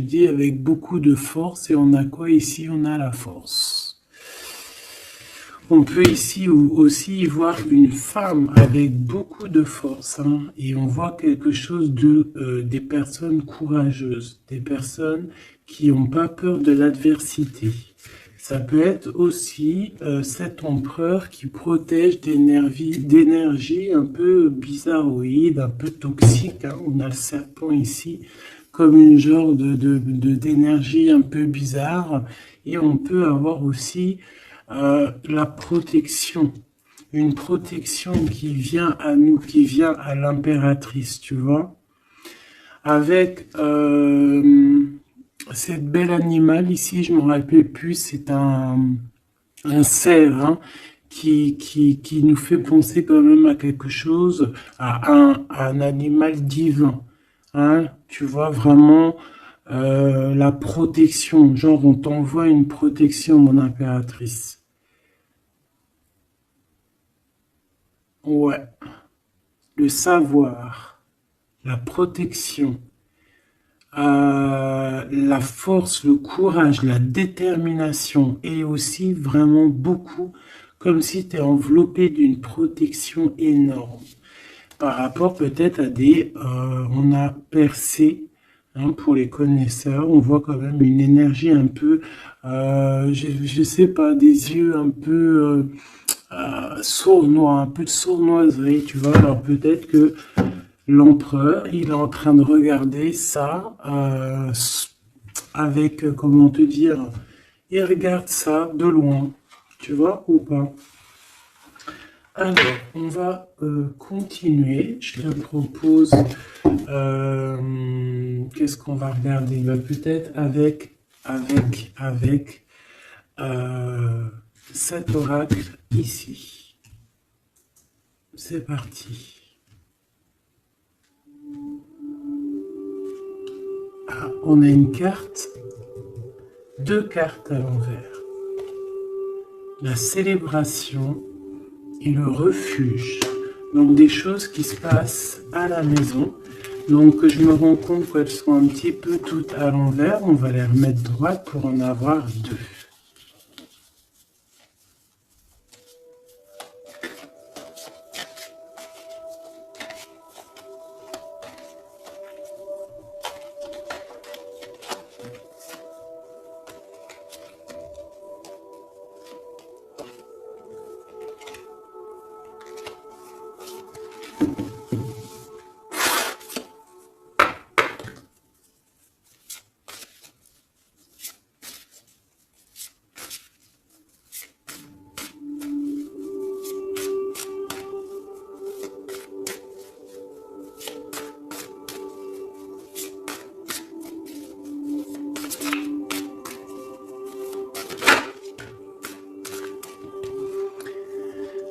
te dis, avec beaucoup de force. Et on a quoi ici? On a la force. On peut ici aussi voir une femme avec beaucoup de force, hein, et on voit quelque chose des personnes courageuses, des personnes qui n'ont pas peur de l'adversité. Ça peut être aussi cet empereur qui protège d'énergie un peu bizarroïde, un peu toxique, hein. On a le serpent ici comme une genre d'énergie un peu bizarre, et on peut avoir aussi la protection, une protection qui vient à nous, qui vient à l'impératrice, tu vois, avec cette belle animal ici, je me rappelle plus, c'est un cerf, hein, qui nous fait penser quand même à quelque chose, à un animal divin, hein, tu vois, vraiment la protection, genre on t'envoie une protection, mon impératrice. Ouais, le savoir, la protection, la force, le courage, la détermination, et aussi vraiment beaucoup, comme si tu es enveloppé d'une protection énorme. Par rapport peut-être à on a percé, hein, pour les connaisseurs, on voit quand même une énergie un peu, je sais pas, des yeux un peu sournois, un peu de sournoiserie, tu vois. Alors peut-être que l'empereur, il est en train de regarder ça avec, comment te dire, il regarde ça de loin, tu vois, ou pas. Alors, on va continuer. Je te propose, qu'est-ce qu'on va regarder? Bah, peut-être avec cet oracle ici. C'est parti. Ah, on a une carte, deux cartes à l'envers. La célébration et le refuge. Donc des choses qui se passent à la maison. Donc je me rends compte qu'elles sont un petit peu toutes à l'envers. On va les remettre droites pour en avoir deux.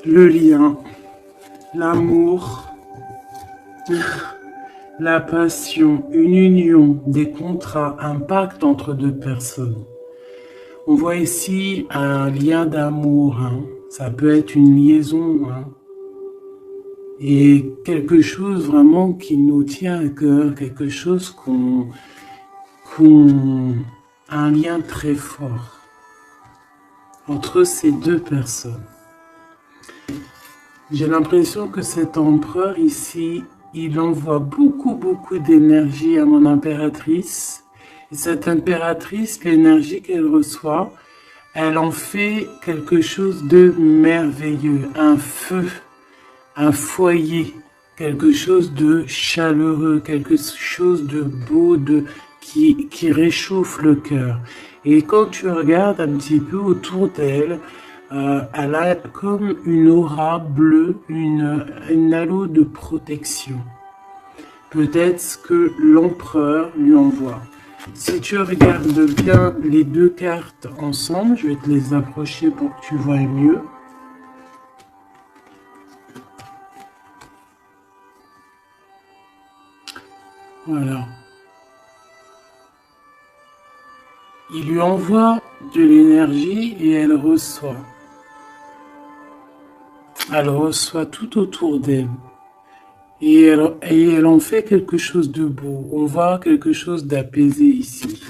Le lien, l'amour, la passion, une union, des contrats, un pacte entre deux personnes. On voit ici un lien d'amour, hein. Ça peut être une liaison, hein. Et quelque chose vraiment qui nous tient à cœur, quelque chose un lien très fort entre ces deux personnes. J'ai l'impression que cet empereur ici, il envoie beaucoup d'énergie à mon impératrice. Et cette impératrice, l'énergie qu'elle reçoit, elle en fait quelque chose de merveilleux. Un feu, un foyer, quelque chose de chaleureux, quelque chose de beau, qui réchauffe le cœur. Et quand tu regardes un petit peu autour d'elle, elle a comme une aura bleue, une halo de protection. Peut-être ce que l'empereur lui envoie. Si tu regardes bien les deux cartes ensemble, je vais te les approcher pour que tu vois mieux. Voilà. Il lui envoie de l'énergie et elle reçoit. Elle reçoit tout autour d'elle. Et elle en fait quelque chose de beau. On voit quelque chose d'apaisé ici.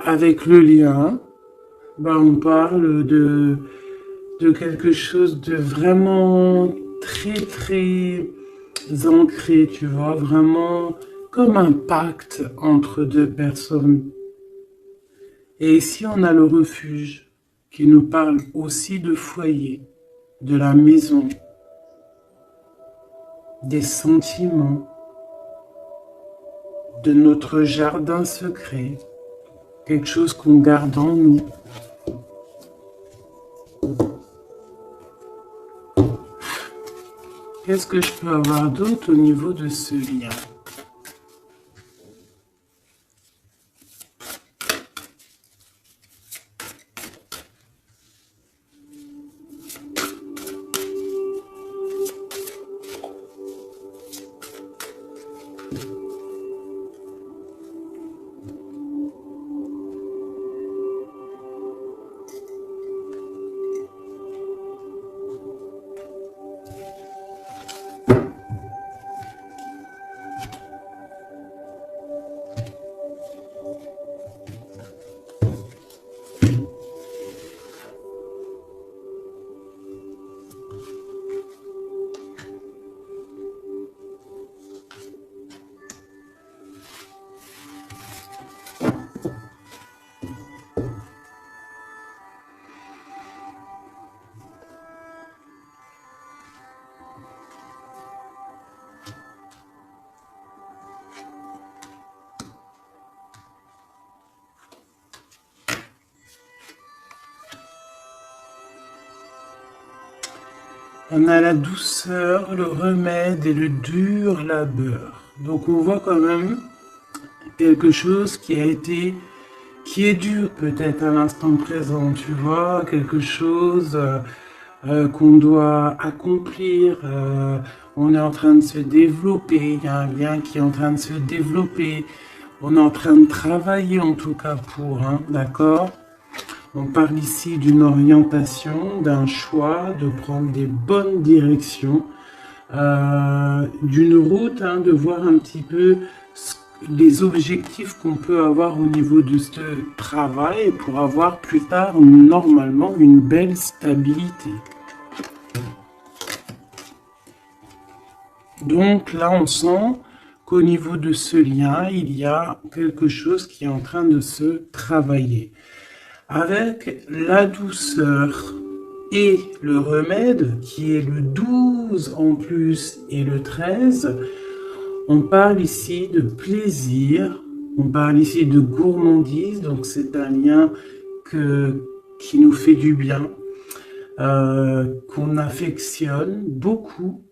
Avec le lien, bah, on parle de quelque chose de vraiment très très ancré, tu vois, vraiment comme un pacte entre deux personnes. Et ici, on a le refuge qui nous parle aussi de foyer, de la maison, des sentiments, de notre jardin secret, quelque chose qu'on garde en nous. Qu'est-ce que je peux avoir d'autre au niveau de ce lien? On a la douceur, le remède et le dur labeur. Donc on voit quand même quelque chose qui est dur peut-être à l'instant présent, tu vois, quelque chose qu'on doit accomplir. On est en train de se développer, il y a un lien qui est en train de se développer. On est en train de travailler en tout cas pour, hein, d'accord? On parle ici d'une orientation, d'un choix, de prendre des bonnes directions, d'une route, hein, de voir un petit peu les objectifs qu'on peut avoir au niveau de ce travail pour avoir plus tard normalement une belle stabilité. Donc là, on sent qu'au niveau de ce lien, il y a quelque chose qui est en train de se travailler. Avec la douceur et le remède, qui est le 12 en plus et le 13, on parle ici de plaisir, on parle ici de gourmandise, donc c'est un lien qui nous fait du bien, qu'on affectionne beaucoup.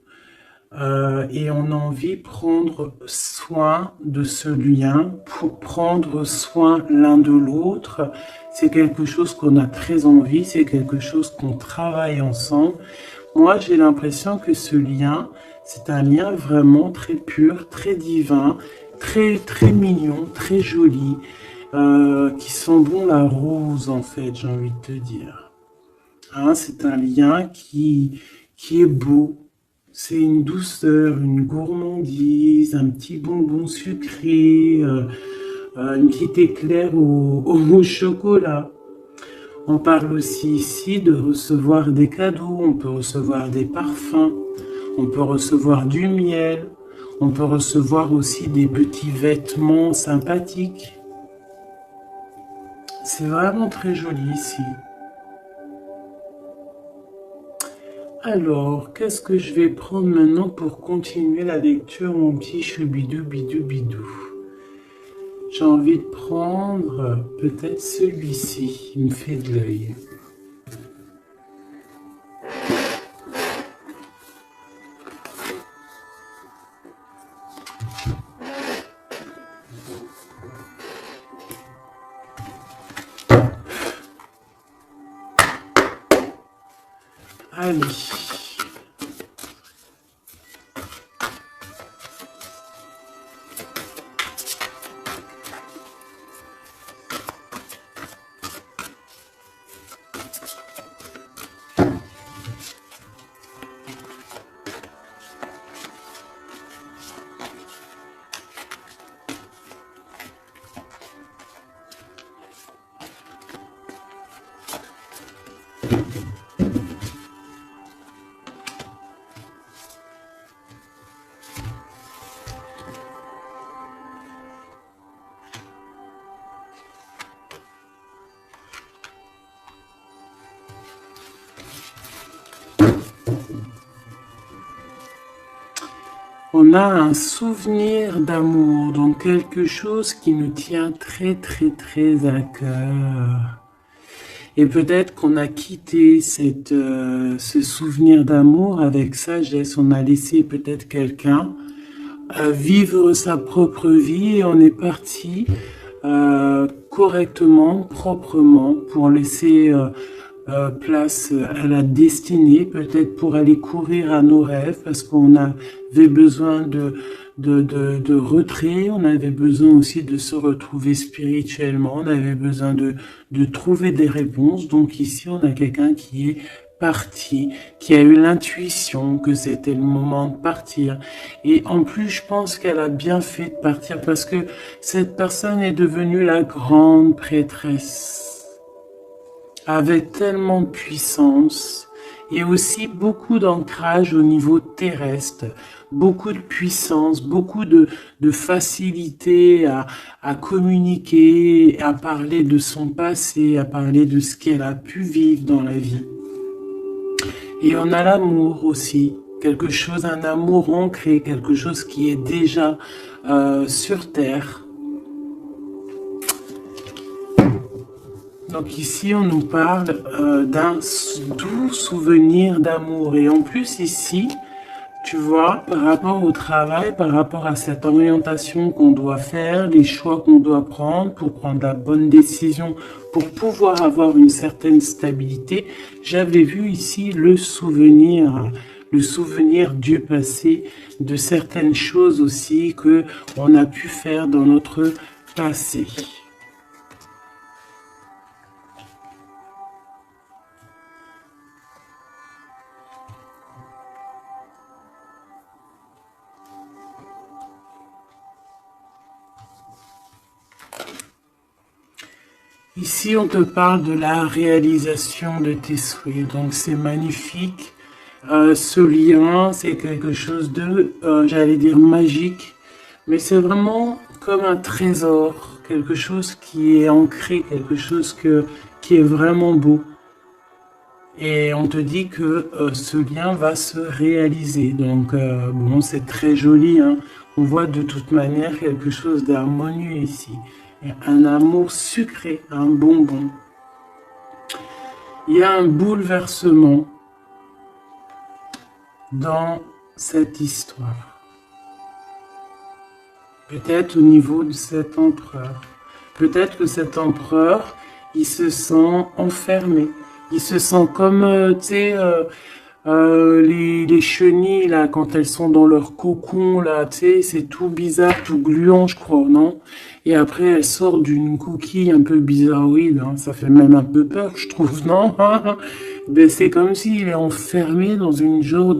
Et on a envie de prendre soin de ce lien, pour prendre soin l'un de l'autre. C'est quelque chose qu'on a très envie, c'est quelque chose qu'on travaille ensemble. Moi, j'ai l'impression que ce lien, c'est un lien vraiment très pur, très divin, très très mignon, très joli, qui sent bon la rose en fait, j'ai envie de te dire. Hein, c'est un lien qui est beau. C'est une douceur, une gourmandise, un petit bonbon sucré, une petite éclair au chocolat. On parle aussi ici de recevoir des cadeaux, on peut recevoir des parfums, on peut recevoir du miel, on peut recevoir aussi des petits vêtements sympathiques. C'est vraiment très joli ici. Alors, qu'est-ce que je vais prendre maintenant pour continuer la lecture, mon petit choubidou bidou bidou? J'ai envie de prendre peut-être celui-ci, il me fait de l'œil. Allez. On a un souvenir d'amour, donc quelque chose qui nous tient très très très à cœur. Et peut-être qu'on a quitté ce souvenir d'amour avec sagesse. On a laissé peut-être quelqu'un vivre sa propre vie et on est parti correctement, proprement, pour laisser place à la destinée, peut-être pour aller courir à nos rêves, parce qu'on avait besoin de retrait, on avait besoin aussi de se retrouver spirituellement, on avait besoin de trouver des réponses. Donc ici, on a quelqu'un qui est parti, qui a eu l'intuition que c'était le moment de partir. Et en plus, je pense qu'elle a bien fait de partir parce que cette personne est devenue la grande prêtresse, avec tellement de puissance et aussi beaucoup d'ancrage au niveau terrestre, beaucoup de puissance, beaucoup de facilité à communiquer, à parler de son passé, à parler de ce qu'elle a pu vivre dans la vie. Et on a l'amour aussi, quelque chose, un amour ancré, quelque chose qui est déjà sur terre. Donc ici, on nous parle d'un doux souvenir d'amour. Et en plus ici, tu vois, par rapport au travail, par rapport à cette orientation qu'on doit faire, les choix qu'on doit prendre pour prendre la bonne décision, pour pouvoir avoir une certaine stabilité, j'avais vu ici le souvenir du passé, de certaines choses aussi que on a pu faire dans notre passé. Ici, on te parle de la réalisation de tes souhaits. Donc, c'est magnifique. Ce lien, c'est quelque chose de, j'allais dire, magique. Mais c'est vraiment comme un trésor. Quelque chose qui est ancré, quelque chose qui est vraiment beau. Et on te dit que ce lien va se réaliser. Donc, bon, c'est très joli, hein. On voit de toute manière quelque chose d'harmonieux ici. Un amour sucré, un bonbon. Il y a un bouleversement dans cette histoire. Peut-être au niveau de cet empereur. Peut-être que cet empereur, il se sent enfermé. Il se sent comme, tu sais, les chenilles, là, quand elles sont dans leur cocon, là, tu sais, c'est tout bizarre, tout gluant, je crois, non? Et après, elles sortent d'une coquille un peu bizarroïde, hein. Ça fait même un peu peur, je trouve, non? Ben, c'est comme s'il est enfermé dans une genre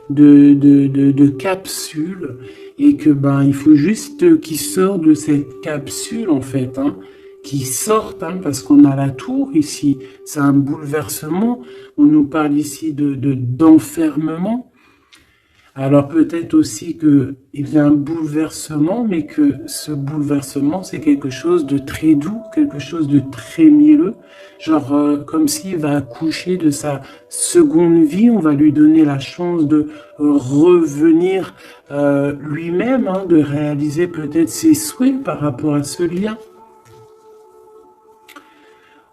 de capsule, et que, ben, il faut juste qu'il sorte de cette capsule, en fait, hein. Qui sortent, hein, parce qu'on a la tour ici, c'est un bouleversement, on nous parle ici d'enfermement. Alors peut-être aussi qu'il y a un bouleversement, mais que ce bouleversement, c'est quelque chose de très doux, quelque chose de très mielleux, genre comme s'il va accoucher de sa seconde vie, on va lui donner la chance de revenir lui-même, hein, de réaliser peut-être ses souhaits par rapport à ce lien.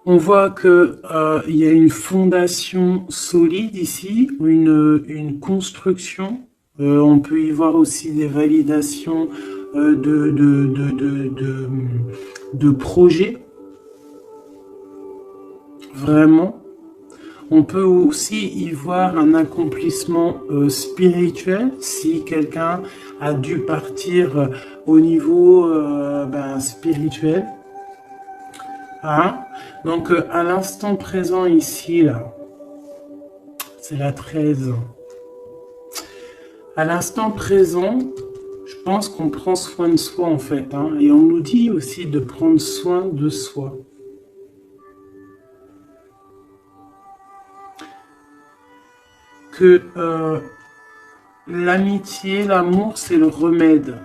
On voit que il y a une fondation solide ici, une construction. On peut y voir aussi des validations de projets. Vraiment. On peut aussi y voir un accomplissement spirituel si quelqu'un a dû partir au niveau spirituel. Hein? Donc, à l'instant présent ici, là, c'est la 13. À l'instant présent, je pense qu'on prend soin de soi, en fait. Hein, et on nous dit aussi de prendre soin de soi. que l'amitié, l'amour, c'est le remède.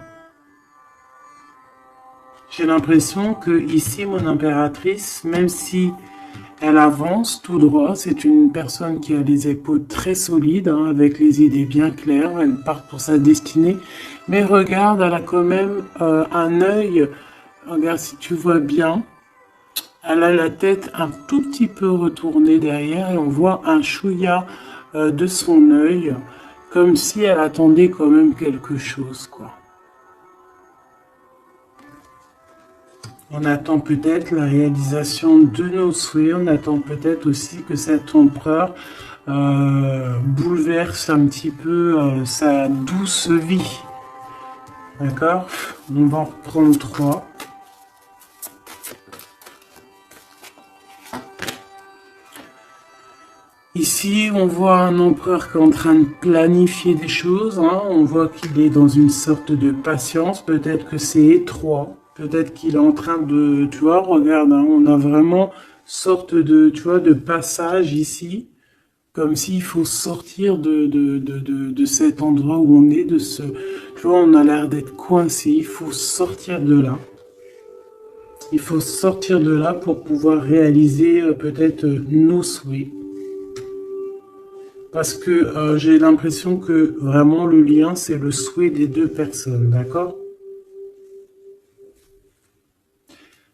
J'ai l'impression que ici, mon impératrice, même si elle avance tout droit, c'est une personne qui a les épaules très solides, hein, avec les idées bien claires, elle part pour sa destinée, mais regarde, elle a quand même un œil, regarde si tu vois bien, elle a la tête un tout petit peu retournée derrière et on voit un chouïa de son œil, comme si elle attendait quand même quelque chose, quoi. On attend peut-être la réalisation de nos souhaits, on attend peut-être aussi que cet empereur bouleverse un petit peu sa douce vie. D'accord? On va en reprendre 3. Ici, on voit un empereur qui est en train de planifier des choses, hein. On voit qu'il est dans une sorte de patience, peut-être que c'est étroit. Peut-être qu'il est en train de, tu vois, regarde, hein, on a vraiment sorte de, tu vois, de passage ici, comme s'il faut sortir de cet endroit où on est, de ce, tu vois, on a l'air d'être coincé, il faut sortir de là. Il faut sortir de là pour pouvoir réaliser peut-être nos souhaits. Parce que j'ai l'impression que vraiment le lien, c'est le souhait des deux personnes, d'accord?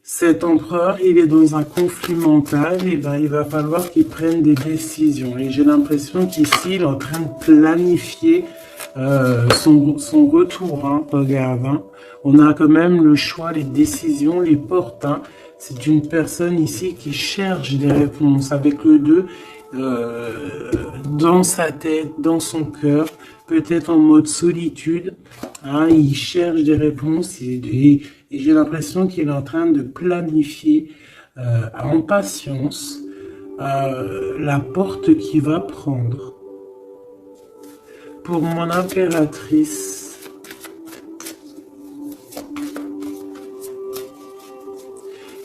Cet empereur, il est dans un conflit mental, et ben il va falloir qu'il prenne des décisions. Et j'ai l'impression qu'ici, il est en train de planifier son retour. Hein, regarde, hein. On a quand même le choix, les décisions, les portes. Hein. C'est une personne ici qui cherche des réponses avec le 2 dans sa tête, dans son cœur, peut-être en mode solitude. Hein, il cherche des réponses et j'ai l'impression qu'il est en train de planifier en patience la porte qu'il va prendre. Pour mon impératrice,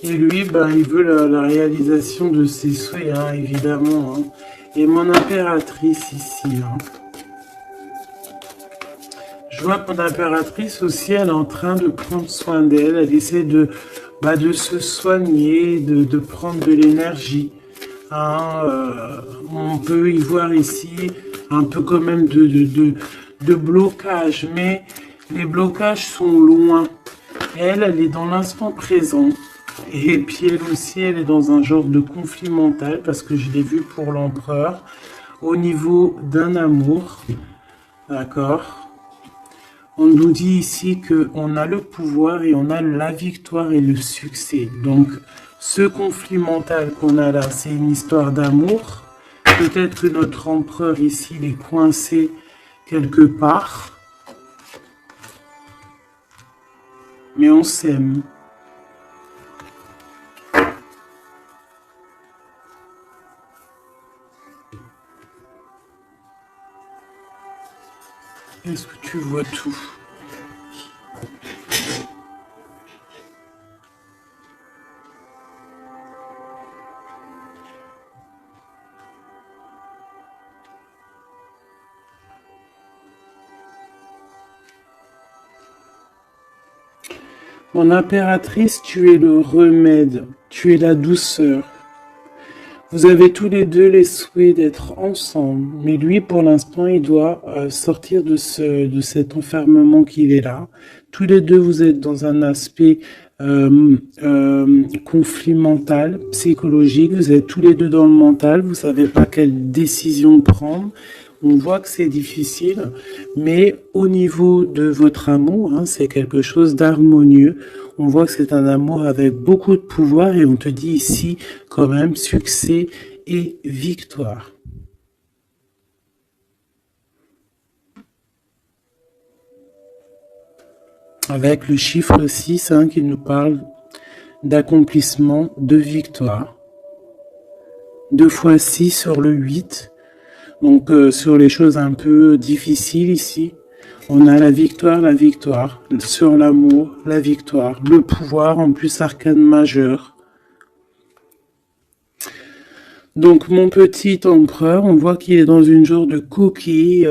et lui, ben, il veut la réalisation de ses souhaits, hein, évidemment. Hein. Et mon impératrice ici, hein. Je vois que mon impératrice aussi, elle est en train de prendre soin d'elle. Elle essaie de se soigner, de prendre de l'énergie. Hein, on peut y voir ici un peu quand même de blocage. Mais les blocages sont loin. Elle est dans l'instant présent. Et puis elle aussi, elle est dans un genre de conflit mental parce que je l'ai vu pour l'empereur au niveau d'un amour. D'accord? On nous dit ici qu'on a le pouvoir et on a la victoire et le succès. Donc, ce conflit mental qu'on a là, c'est une histoire d'amour. Peut-être que notre empereur ici, il est coincé quelque part. Mais on s'aime. Est-ce que tu vois tout? Mon impératrice, tu es le remède, tu es la douceur. Vous avez tous les deux les souhaits d'être ensemble, mais lui, pour l'instant, il doit sortir de cet enfermement qu'il est là. Tous les deux, vous êtes dans un aspect conflit mental, psychologique. Vous êtes tous les deux dans le mental. Vous savez pas quelle décision prendre. On voit que c'est difficile, mais au niveau de votre amour, hein, c'est quelque chose d'harmonieux. On voit que c'est un amour avec beaucoup de pouvoir et on te dit ici quand même succès et victoire. Avec le chiffre 6 hein, qui nous parle d'accomplissement, de victoire. 2 fois 6 sur le 8. Donc sur les choses un peu difficiles ici, on a la victoire. Sur l'amour, la victoire. Le pouvoir, en plus arcane majeur. Donc mon petit empereur, on voit qu'il est dans une genre de coquille.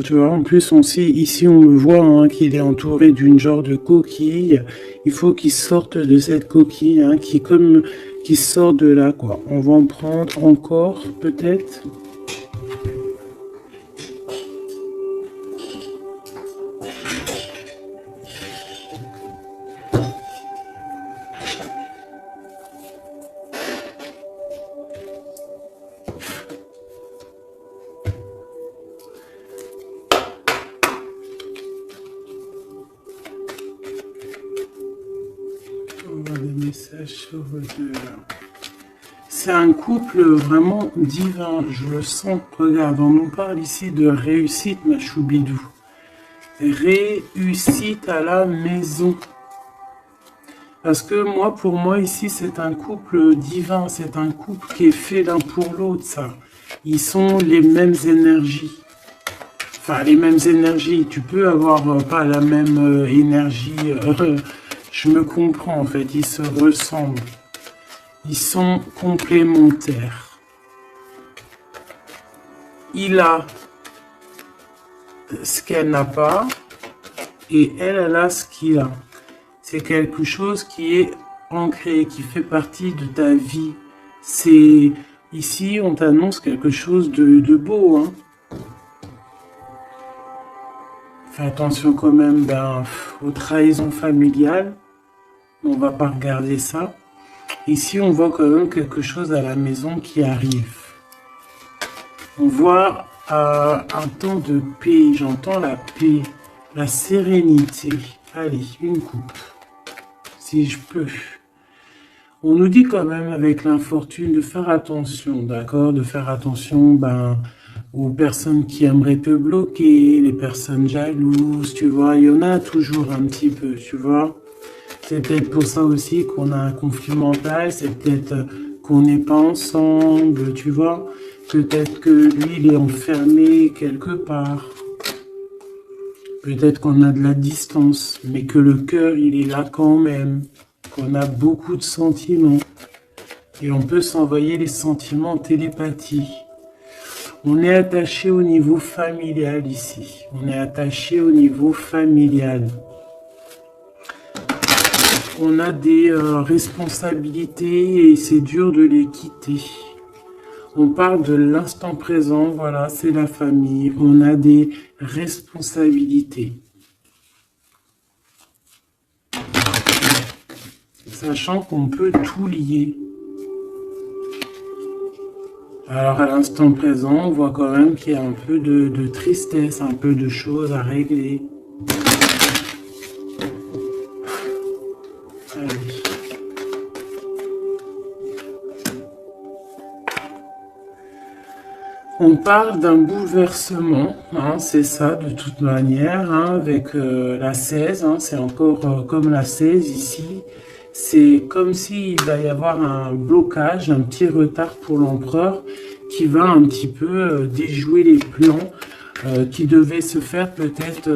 Tu vois, en plus ici on le voit hein, qu'il est entouré d'une genre de coquille. Il faut qu'il sorte de cette coquille, hein, qui sort de là quoi. On va en prendre encore peut-être. On va des messages sur le... C'est un couple vraiment divin, je le sens. Regarde, on nous parle ici de réussite, ma choubidou. Réussite à la maison. Parce que pour moi, ici, c'est un couple divin. C'est un couple qui est fait l'un pour l'autre, ça. Ils sont les mêmes énergies. Enfin, les mêmes énergies. Tu peux avoir pas la même énergie. Je me comprends, en fait. Ils se ressemblent. Ils sont complémentaires. Il a ce qu'elle n'a pas. Et elle a ce qu'il a. C'est quelque chose qui est ancré, qui fait partie de ta vie. C'est ici, on t'annonce quelque chose de beau. Hein. Fais attention quand même aux trahisons familiales. On va pas regarder ça. Ici, on voit quand même quelque chose à la maison qui arrive. On voit un temps de paix. J'entends la paix, la sérénité. Allez, une coupe. Si je peux. On nous dit quand même avec l'infortune de faire attention, d'accord? De faire attention aux personnes qui aimeraient te bloquer, les personnes jalouses, tu vois. Il y en a toujours un petit peu, tu vois. C'est peut-être pour ça aussi qu'on a un conflit mental, c'est peut-être qu'on n'est pas ensemble, tu vois. Peut-être que lui, il est enfermé quelque part. Peut-être qu'on a de la distance, mais que le cœur, il est là quand même. Qu'on a beaucoup de sentiments. Et on peut s'envoyer les sentiments en télépathie. On est attaché au niveau familial ici. On est attaché au niveau familial. On a des responsabilités et c'est dur de les quitter. On parle de l'instant présent, voilà, c'est la famille. On a des responsabilités. Sachant qu'on peut tout lier. Alors à l'instant présent, on voit quand même qu'il y a un peu de tristesse, un peu de choses à régler. Allez. On parle d'un bouleversement, hein, c'est ça de toute manière, hein, avec la 16, hein, c'est encore comme la 16 ici. C'est comme s'il va y avoir un blocage, un petit retard pour l'empereur qui va un petit peu déjouer les plans qui devaient se faire peut-être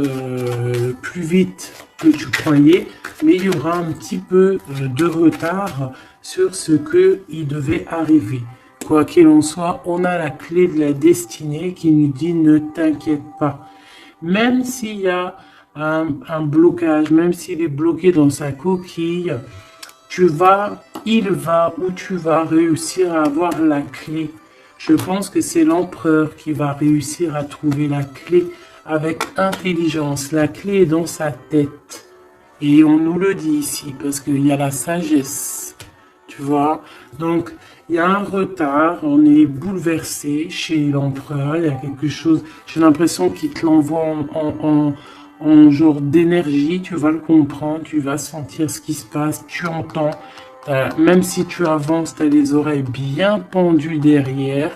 plus vite que tu croyais, mais il y aura un petit peu de retard sur ce qu'il devait arriver. Quoi qu'il en soit, on a la clé de la destinée qui nous dit ne t'inquiète pas. Même s'il y a un blocage, même s'il est bloqué dans sa coquille, il va ou tu vas réussir à avoir la clé. Je pense que c'est l'empereur qui va réussir à trouver la clé avec intelligence. La clé est dans sa tête. Et on nous le dit ici parce qu'il y a la sagesse. Tu vois? Donc, il y a un retard, on est bouleversé chez l'empereur, il y a quelque chose, j'ai l'impression qu'il te l'envoie en genre d'énergie, tu vas le comprendre, tu vas sentir ce qui se passe, tu entends, même si tu avances, tu as les oreilles bien pendues derrière,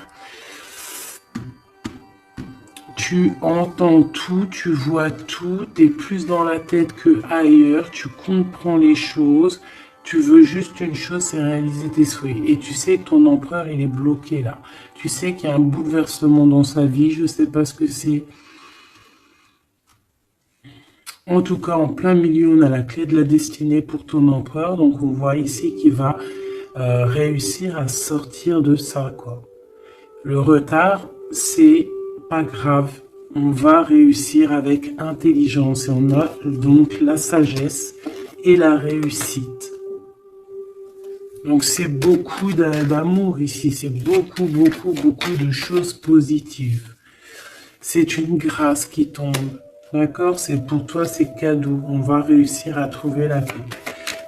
tu entends tout, tu vois tout, tu es plus dans la tête que ailleurs, tu comprends les choses. Tu veux juste une chose, c'est réaliser tes souhaits. Et tu sais que ton empereur, il est bloqué là. Tu sais qu'il y a un bouleversement dans sa vie. Je ne sais pas ce que c'est. En tout cas, en plein milieu, on a la clé de la destinée pour ton empereur. Donc, on voit ici qu'il va réussir à sortir de ça, quoi. Le retard, c'est pas grave. On va réussir avec intelligence et on a donc la sagesse et la réussite. Donc c'est beaucoup d'amour ici, c'est beaucoup de choses positives. C'est une grâce qui tombe, d'accord? C'est pour toi, c'est cadeau. On va réussir à trouver la paix.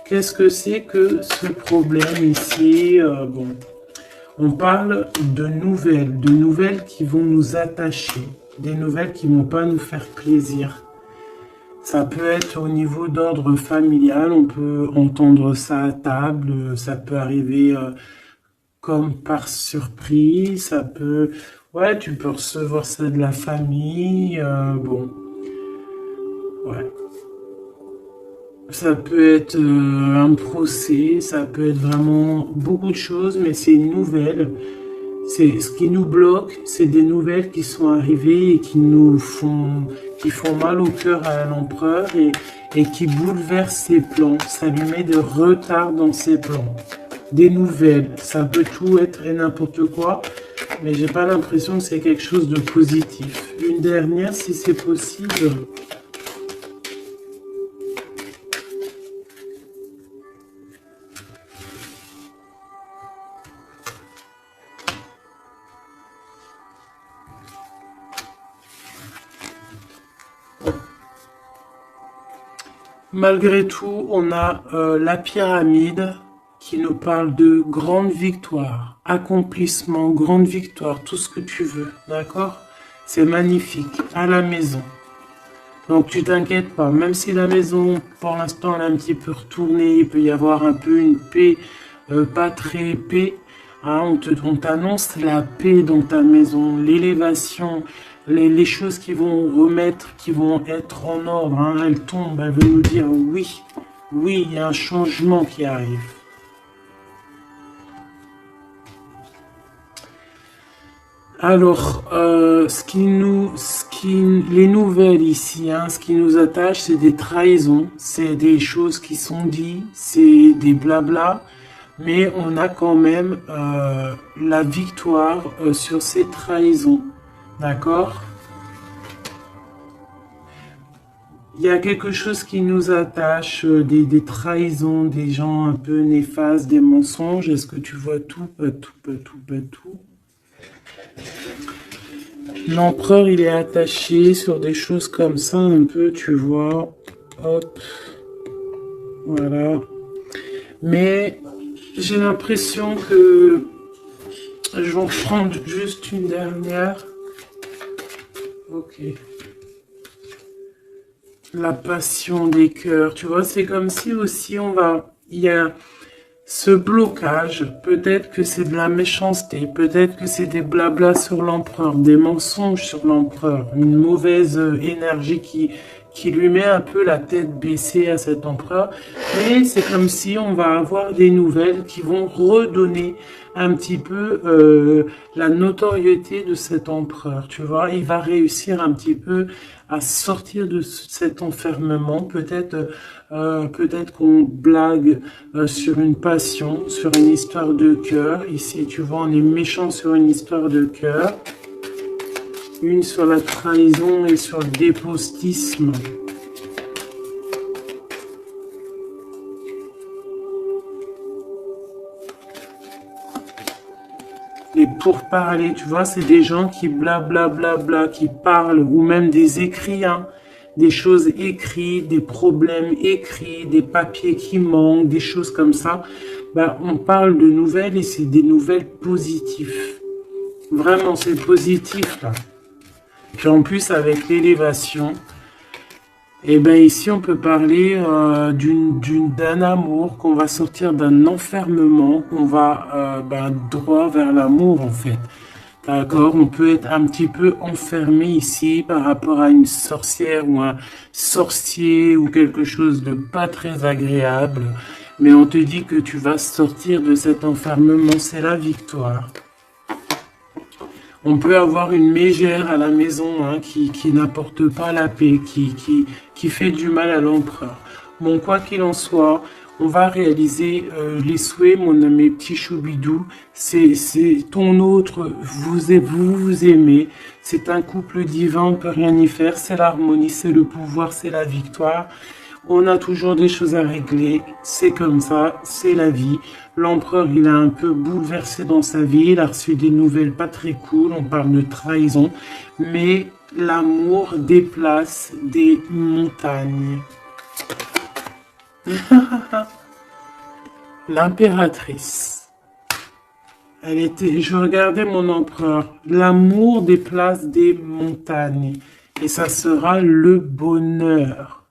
Qu'est-ce que c'est que ce problème ici? Bon, on parle de nouvelles qui vont nous attacher, des nouvelles qui vont pas nous faire plaisir. Ça peut être au niveau d'ordre familial, on peut entendre ça à table, ça peut arriver comme par surprise, ça peut... Ouais, tu peux recevoir ça de la famille, bon, ouais. Ça peut être un procès, ça peut être vraiment beaucoup de choses, mais c'est une nouvelle. C'est ce qui nous bloque, c'est des nouvelles qui sont arrivées et qui font mal au cœur à l'empereur et qui bouleversent ses plans. Ça lui met de retard dans ses plans. Des nouvelles, ça peut tout être et n'importe quoi, mais j'ai pas l'impression que c'est quelque chose de positif. Une dernière, si c'est possible. Malgré tout, on a la pyramide qui nous parle de grande victoire, accomplissement, grande victoire, tout ce que tu veux, d'accord? C'est magnifique, à la maison. Donc tu t'inquiètes pas, même si la maison, pour l'instant, elle est un petit peu retournée, il peut y avoir un peu une paix, pas très paix, hein, on t'annonce la paix dans ta maison, l'élévation, les choses qui vont remettre, qui vont être en ordre, hein, elles tombent, elles veulent nous dire oui, oui, il y a un changement qui arrive. Alors, les nouvelles ici, hein, ce qui nous attache, c'est des trahisons, c'est des choses qui sont dites, c'est des blabla, mais on a quand même la victoire sur ces trahisons, d'accord? Il y a quelque chose qui nous attache, des trahisons, des gens un peu néfastes, des mensonges. Est-ce que tu vois tout? Pas tout, pas tout, pas tout. L'empereur, il est attaché sur des choses comme ça, un peu, tu vois. Hop. Voilà. Mais j'ai l'impression que je vais en prendre juste une dernière. Ok. La passion des cœurs, tu vois, c'est comme si aussi il y a ce blocage, peut-être que c'est de la méchanceté, peut-être que c'est des blablas sur l'empereur, des mensonges sur l'empereur, une mauvaise énergie qui lui met un peu la tête baissée à cet empereur. Mais c'est comme si on va avoir des nouvelles qui vont redonner un petit peu la notoriété de cet empereur, tu vois. Il va réussir un petit peu à sortir de cet enfermement. Peut-être qu'on blague sur une passion, sur une histoire de cœur. Ici, tu vois, on est méchant sur une histoire de cœur. Une sur la trahison et sur le dépostisme. Et pour parler, tu vois, c'est des gens qui blablabla, qui parlent, ou même des écrits, hein, des choses écrites, des problèmes écrits, des papiers qui manquent, des choses comme ça. Ben, on parle de nouvelles et c'est des nouvelles positives. Vraiment, c'est positif, là. Puis en plus, avec l'élévation, et ben ici, on peut parler d'un amour, qu'on va sortir d'un enfermement, qu'on va droit vers l'amour, en fait. D'accord? On peut être un petit peu enfermé ici par rapport à une sorcière ou un sorcier ou quelque chose de pas très agréable. Mais on te dit que tu vas sortir de cet enfermement, c'est la victoire. On peut avoir une mégère à la maison hein, qui n'apporte pas la paix, qui fait du mal à l'empereur. Bon, quoi qu'il en soit, On va réaliser les souhaits, mes petits choubidous. C'est ton autre, vous aimez. C'est un couple divin, on ne peut rien y faire. C'est l'harmonie, c'est le pouvoir, c'est la victoire. On a toujours des choses à régler. C'est comme ça, c'est la vie. L'empereur, il a un peu bouleversé dans sa vie. Il a reçu des nouvelles pas très cool. On parle de trahison. Mais l'amour déplace des montagnes. L'impératrice. Elle était, je regardais mon empereur. L'amour déplace des montagnes. Et ça sera le bonheur.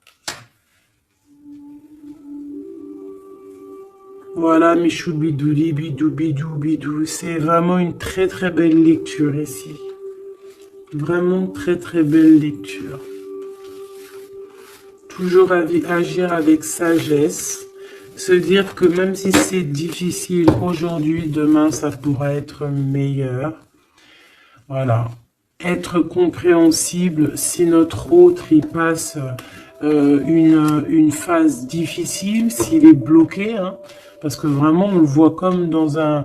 Voilà, mes choubidouli, bidou, bidou, bidou. C'est vraiment une très très belle lecture ici. Vraiment très très belle lecture. Toujours agir avec sagesse. Se dire que même si c'est difficile aujourd'hui, demain ça pourra être meilleur. Voilà. Être compréhensible si notre autre il passe une phase difficile, s'il est bloqué, hein, parce que vraiment on le voit comme dans un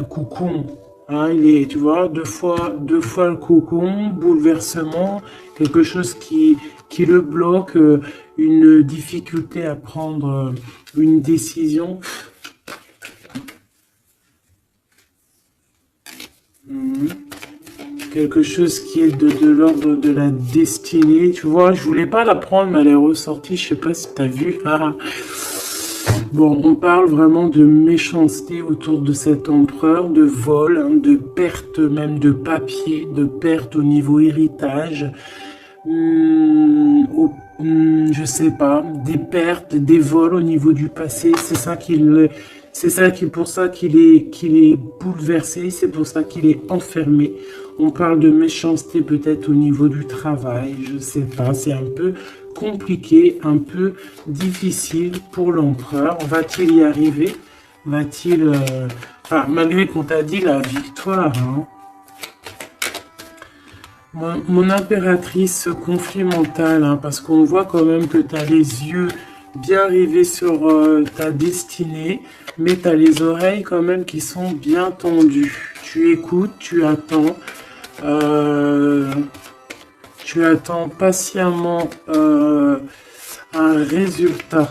cocon. Hein, il est, tu vois, deux fois le cocon, bouleversement, quelque chose qui le bloque, une difficulté à prendre une décision. Quelque chose qui est de l'ordre de la destinée. Tu vois, je voulais pas la prendre, mais elle est ressortie. Je sais pas si tu as vu. Ah. Bon, on parle vraiment de méchanceté autour de cet empereur, de vol, hein, de perte même de papier, de perte au niveau héritage. Je sais pas, des pertes, des vols au niveau du passé. C'est pour ça qu'il est bouleversé. C'est pour ça qu'il est enfermé. On parle de méchanceté peut-être au niveau du travail. Je sais pas. C'est un peu compliqué, un peu difficile pour l'empereur. Va-t-il y arriver? Va-t-il, enfin, malgré qu'on t'a dit la victoire, hein. Mon impératrice, ce conflit mental, hein, parce qu'on voit quand même que tu as les yeux bien rivés sur ta destinée, mais tu as les oreilles quand même qui sont bien tendues. Tu écoutes, tu attends patiemment un résultat.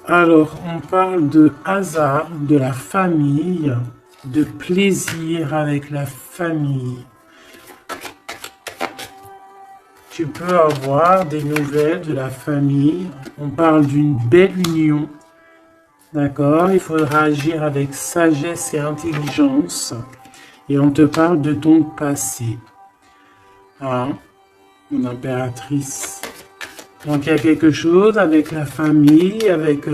Alors, on parle de hasard, de la famille, de plaisir avec la famille. Tu peux avoir des nouvelles de la famille. On parle d'une belle union. D'accord? Il faudra agir avec sagesse et intelligence. Et on te parle de ton passé. Hein? Mon impératrice. Donc il y a quelque chose avec la famille, avec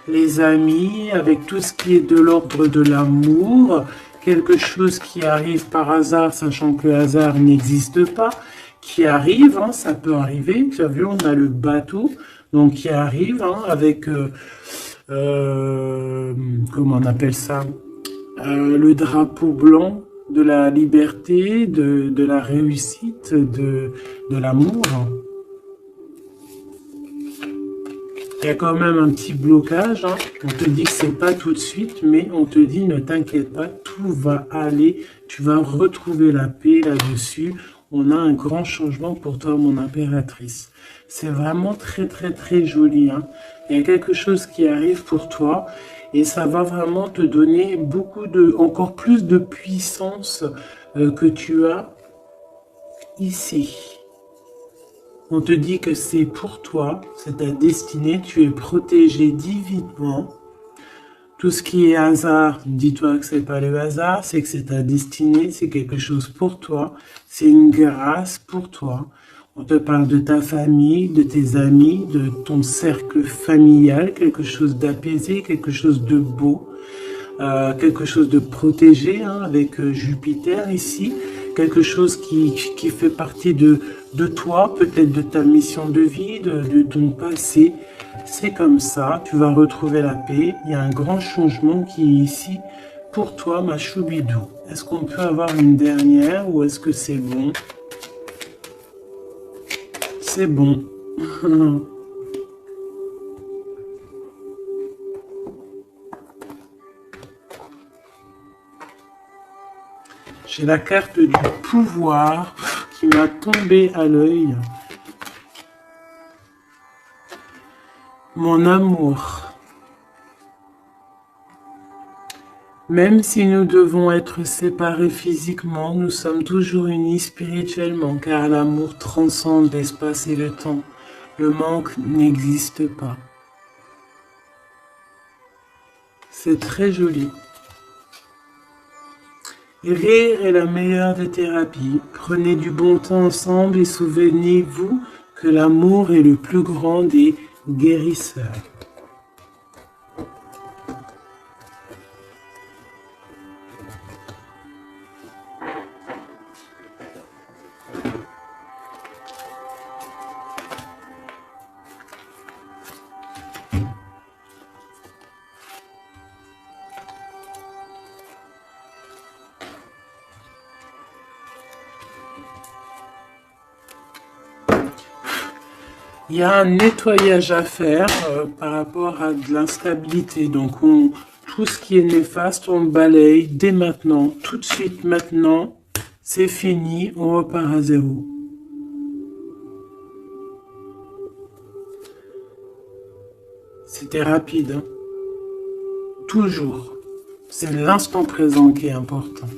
les amis, avec tout ce qui est de l'ordre de l'amour, quelque chose qui arrive par hasard, sachant que le hasard n'existe pas, qui arrive, hein, ça peut arriver. Tu as vu, on a le bateau, donc qui arrive, hein, avec, comment on appelle ça, le drapeau blanc de la liberté, de la réussite, de l'amour. Il y a quand même un petit blocage, hein. On te dit que c'est pas tout de suite, mais on te dit ne t'inquiète pas, tout va aller, tu vas retrouver la paix là-dessus. On a un grand changement pour toi, mon impératrice. C'est vraiment très très très joli, hein. Il y a quelque chose qui arrive pour toi et ça va vraiment te donner encore plus de puissance que tu as ici. On te dit que c'est pour toi, c'est ta destinée, tu es protégé divinement. Tout ce qui est hasard, dis-toi que c'est pas le hasard, c'est que c'est ta destinée, c'est quelque chose pour toi, c'est une grâce pour toi. On te parle de ta famille, de tes amis, de ton cercle familial, quelque chose d'apaisé, quelque chose de beau, quelque chose de protégé, hein, avec Jupiter ici. Quelque chose qui fait partie de toi, peut-être de ta mission de vie, de ton passé. C'est comme ça, tu vas retrouver la paix. Il y a un grand changement qui est ici pour toi, ma choubidou. Est-ce qu'on peut avoir une dernière ou est-ce que c'est bon? C'est bon. J'ai la carte du pouvoir qui m'a tombé à l'œil. Mon amour. Même si nous devons être séparés physiquement, nous sommes toujours unis spirituellement, car l'amour transcende l'espace et le temps. Le manque n'existe pas. C'est très joli. Rire est la meilleure des thérapies. Prenez du bon temps ensemble et souvenez-vous que l'amour est le plus grand des guérisseurs. Il y a un nettoyage à faire par rapport à de l'instabilité. Donc, tout ce qui est néfaste, on le balaye dès maintenant, tout de suite maintenant. C'est fini, on repart à zéro. C'était rapide, hein. Toujours. C'est l'instant présent qui est important.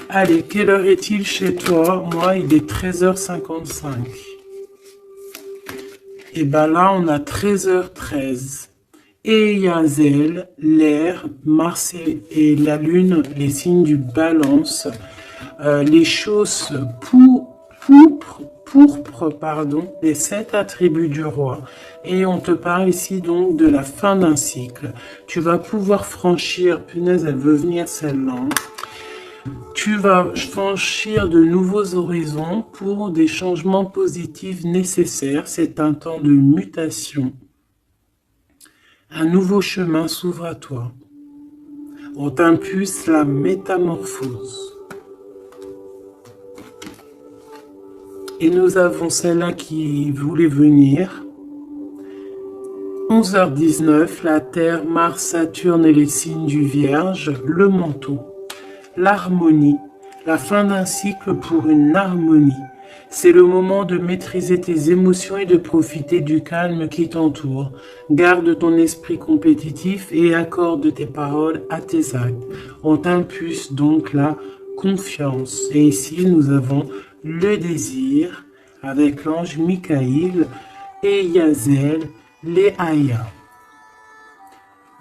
Allez, quelle heure est-il chez toi? Moi, il est 13h55. Et ben là, on a 13h13. Et Yazel, l'air, Mars et la Lune, les signes du balance, les choses pourpres, les 7 attributs du roi. Et on te parle ici donc de la fin d'un cycle. Tu vas pouvoir franchir, punaise, elle veut venir celle-là. Tu vas franchir de nouveaux horizons pour des changements positifs nécessaires. C'est un temps de mutation. Un nouveau chemin s'ouvre à toi. On t'impulse la métamorphose. Et nous avons celle-là qui voulait venir. 11h19, la Terre, Mars, Saturne et les signes du Vierge, le manteau. L'harmonie, la fin d'un cycle pour une harmonie. C'est le moment de maîtriser tes émotions et de profiter du calme qui t'entoure. Garde ton esprit compétitif et accorde tes paroles à tes actes. On t'impulse donc la confiance. Et ici, nous avons le désir avec l'ange Michael et Yazel, les Aya.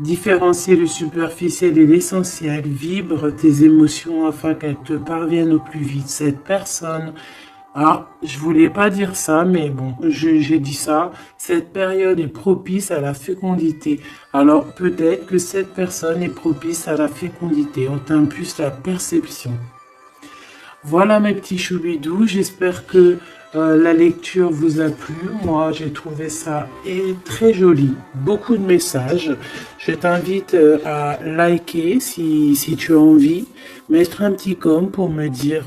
Différencier le superficiel et l'essentiel, vibre tes émotions afin qu'elles te parviennent au plus vite. Cette personne, je voulais pas dire ça, mais bon, j'ai dit ça. Cette période est propice à la fécondité. Alors peut-être que cette personne est propice à la fécondité. On t'impulse la perception. Voilà mes petits choubidous, j'espère que la lecture vous a plu. Moi, j'ai trouvé ça très joli. Beaucoup de messages. Je t'invite à liker si tu as envie. Mettre un petit com pour me dire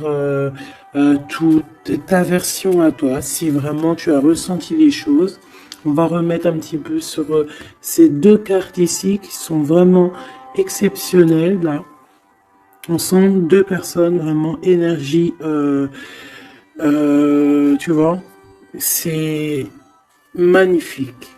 toute ta version à toi. Si vraiment tu as ressenti les choses. On va remettre un petit peu sur ces deux cartes ici qui sont vraiment exceptionnelles là. On sent deux personnes vraiment énergie, tu vois, c'est magnifique.